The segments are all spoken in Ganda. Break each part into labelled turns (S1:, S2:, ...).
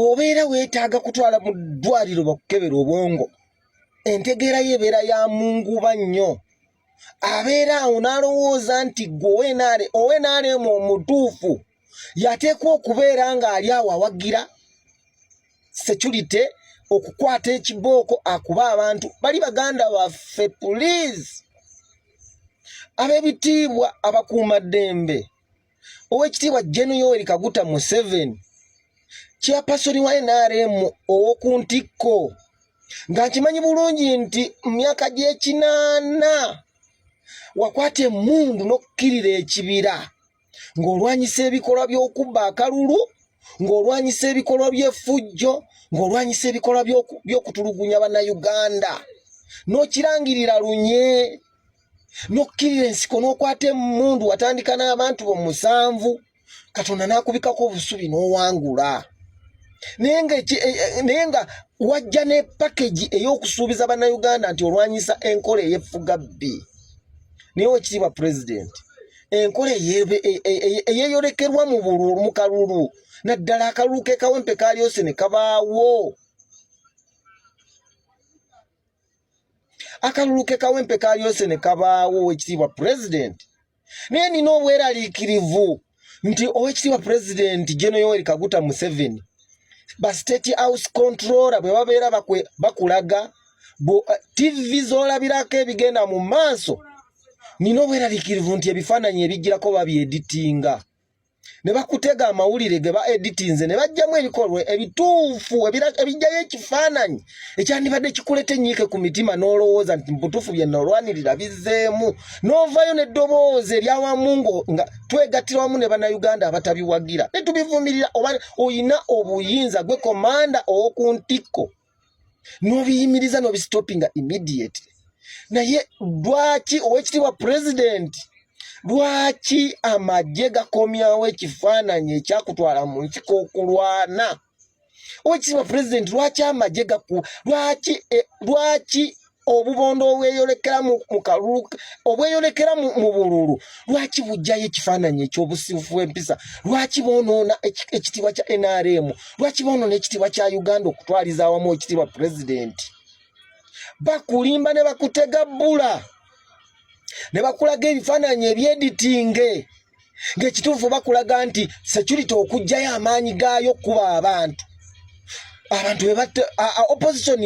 S1: obeera weetaaga kutwala mu ddwaliro bakukebera obwongo entegeera yebeera ya munguba nnyo abeera awo n'alowooza nti gwe owenaale mu mutuufu yateekwa okubeera ng'ali awo awagira security okukwata ekibooko akuba abantu bali baganda baffe please ab'ebitiibwa abakuumaddembe ow'ekitiibwa General Yoweri Kaguta Museveni chairperson wa NRM ow'oku ntikko nga nkimanyi bulungi nti mu myaka gy'ekinaana wakwata emmundu n'okukkirira ekibira ng'olwanyisa ebikolwa by'okubba akalulu ng'olwanyisa ebikolwa by'effujjo ng'olwanyisa ebikolwa by'okutulugunya bannayuganda n'okirangirira lunye n'okkirira ensiko n'okwata emmundu watandika n'abantu bo 7 Katonda n'akubikako obusubi n'owangula naye nga wajja ne package ey'okusuubiza bannayuganda nti olwanyisa enkola ey'effugabbi naye Oweekitiibwa President enkola eyeeyolekerwa mu kalulu naddala akalulu k'ekawempe kalyose ne kabaawo akalulu k'ekawempe kalyose ne kabaawo Oweekitiibwa President naye nina obweraliikirivu nti Oweekitiibwa President General Yoweri Kaguta Museveni ba State House Controller bwe babeera bakulaga TV z'olabirako ebigenda mu maaso nina obweraliikirivu nti ebifaananyi ebigirako babyeditinga ne bakutega amawulire ge baeditinze ne bajjamu ebikolwa ebituufu ebijjayo ekifaananyi ekyandibadde kikuleta ennyiike ku mitima n'olowooza nti mu butuufu bye nolwanirira bizzeemu n'ovaayo n'eddoboozi eryawamu nga twegattira wamu ne bannayuganda abatabiwagira ne tubivumirira oba oyina obuyinza gwe komanda ow'oku ntikko n'obiyimiriza n'obistopinga immediately naye lwaki Oweekitiibwa President lwaki amagye gakomyawo ekifaananyi ekyakutwala mu nkiiko okulwana Oweekitiibwa President lwaki amagye lwaki obubondo obweyolekera mu kalulu obweyolekera mu bululu lwaki bujjayo ekifaananyi eky'obusiifu empisa lwaki boonoona ekitiibwa kya NRM lwaki boonoona ekitiibwa kya Uganda okutwaliza awamu Oweekitiibwa President bakulimba ne bakutega bbula ne bakulaga ebifaananyi ebyeditinge ng'ekituufu bakulaga nti security okugjayo amaanyi gaayo kuba abantu opposition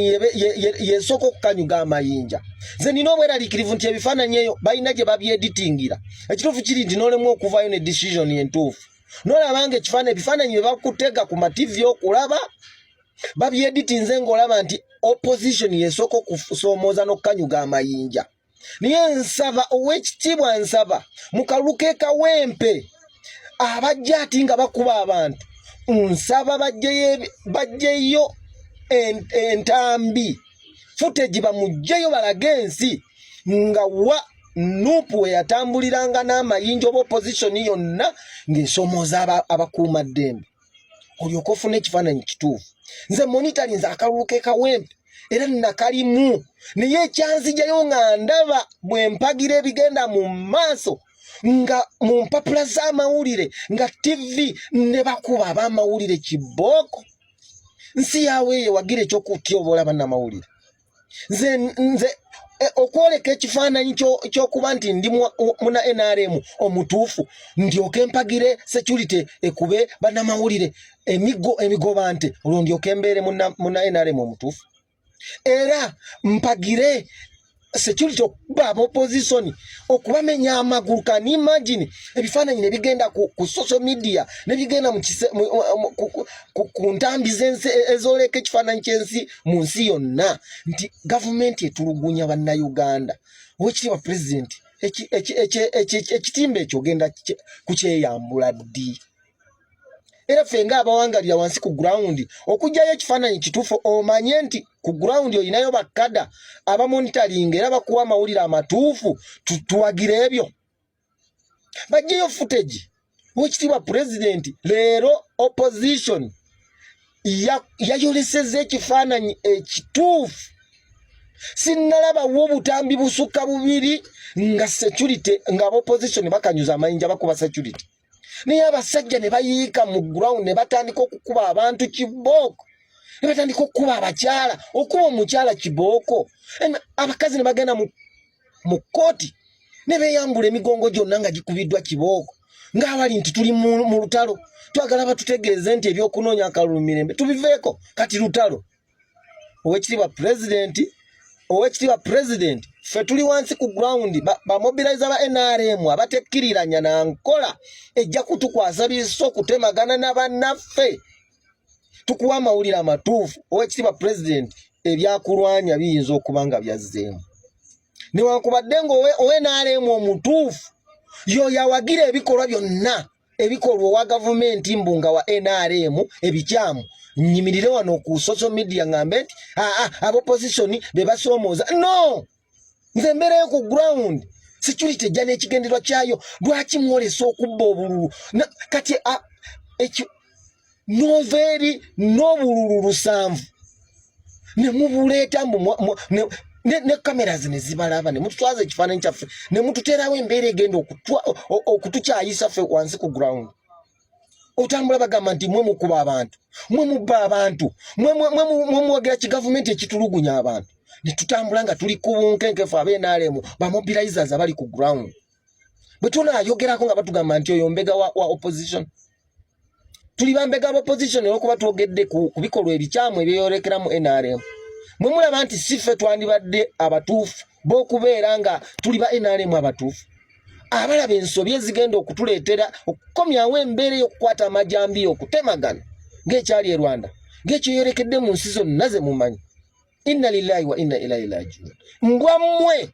S1: yesooka okukanyuga amayinja nze nina obweraliikirivu nti ebifaananyi eyo balina gye babyeditingira ekituufu kiri nti n'olemu okuvaayo ne decision entuufu n'olabanga ebifaananyi bye bakutega ku mativi okulaba babyeditinze ng'olaba nti opposition yesooka okusoomooza n'okukanyuga amayinja niye nsaba Oweekitiibwa nsaba mu kalulu k'ekawempe abajja ati nga bakuba abantu nsaba bajjeyo entambi footage bamugjeyo balage ensi nga wa Nuupu we yatambuliranga n'amayinja oba opposition yonna ng'esoomooza abakuumaddembe olyoka ofuna ekifaananyi kituufu nze monitorinze akalulu k'ekawempe era nakalimu naye ekyanzijayo nga ndaba bwe mpagira ebigenda mu maaso nga mu mpapula z'amawulire nga TV ne bakuba ab'amawulire kibooko nsi yaawe yewagira ekyokutyoboola bannamawulire nze okwoleka ekifaananyi ky'okuba nti ndi muna NRM omutuufu ndyoke mpagire security ekube bannamawulire emigobante olwo ndyoke mbeere muna NRM omutuufu era mpagire security okuba opposition okubamenya amagulu kan imagine ebifaananyi ne bigenda ku social media ne bigenda ku ntambi z'ensi ezoleka ekifaananyi ky'ensi mu nsi yonna nti gavumenti etulugunya bannayuganda Oweekitiibwa President ekitimba ekyo ogenda kukyeyambula ddi era ffe ng'abawangalira wansi ku ground okugjayo ekifaananyi kituufu omanye nti ku ground olinayo bakada abamonitaringa era bakuwa amawulire amatuufu tuwagira ebyo bajjeyo footage Oweekitiibwa President leero opposition yayoleseza ekifaananyi ekituufu sinnalabawo obutambi busukka bubiri nga security nga opposition bakanyuza amayinja bakuba security Naye abasajja ne bayiika mu ground ne batandika okukuba abantu kibooko. Ne batandika okukuba abakyala, okuba omukyala kibooko. Abakazi ne bagenda mu kooti ne beeyambula emigongo gyonna nga gikubiddwa kibooko. Ng'abali nti tuli mu lutalo. Twagala batutegeeze nti ebyokunoonya akalulu mirembe tubiveeko kati lutalo. Oweekitiibwa President, ffe tuli wansi ku ground bamobilize ba NRM abatekkiriranya na nkola ejja kutukwasa biso okutemagana n'abannaffe. Tukuwa amawulire amatuufu. Oweekitiibwa President, ebyakulwanya biyinza okuba nga byazzeemu. Newankubadde ng'owe-NRM omutuufu y'oyo awagira ebikolwa byonna ebikolwa owa gavumenti mbunga wa NRM ebikyamu. Nyimirire wano ku social media ngambe nti abopposition be basoomooza. No! Nze mbeerayo ku ground. Security ejja n'ekigenderwa kyayo. Lwaki mwolesa okubba obululu? Kati noveri n'obululu 7 ne mubuleeta ne cameras ne zibalaba ne mututwaza ekifaananyi kyaffe ne mututeerawo embeera egenda okutukyayisa ffe wansi ku ground. Otambula bagamba nti mwe mukuba abantu, mwe mubba abantu, mwe muwagira kigavumenti ekitulugunya abantu. Ne tutambula nga tuli ku bunkenkefu ab'NRM bamobilizers abali ku ground. Bwe tunaayogerako nga batugamba nti oyo mbega wa opposition. Tuli bambega ba opposition olwokuba twogedde ku bikolwa ebikyamu ebyeyoleekeramu NRM. Mwe mulaba nti si ffe twandibadde abatuufu b'okubeera nga tuli ba NRM abatuufu. Abalaba ensobi ezigenda okutuleetera okukomyawo embeera y'okukwata amajambi okutemagana ng'ekyali e Rwanda, ng'ekyeyolekedde mu nsi zonna ze mumanyi. Inna lillahi wa inna ilaihi raji'un. Mbwammwe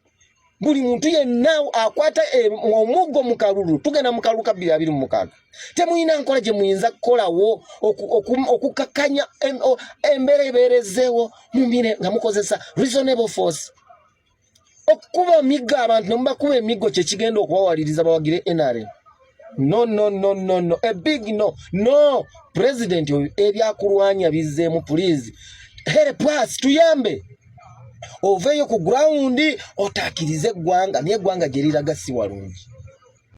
S1: buli muntu yenna akwata omuggo mu kalulu, tugenda mu kalulu ka 2026. Temuyina nkola gye muyinza kukolawo okukakkanya embeera ebeerezeewo mumire nga mukozesa reasonable force. Okukuba omiggo abantu ne mubakuba emiggo kye kigenda okubawaliriza bawagire NRM. No. A big no. No. President ebyakulwanya bizzeemu, please. Help us, tuyambe. Oveeyo ku ground otaakirize eggwanga, naye eggwanga gye liraga si walungi.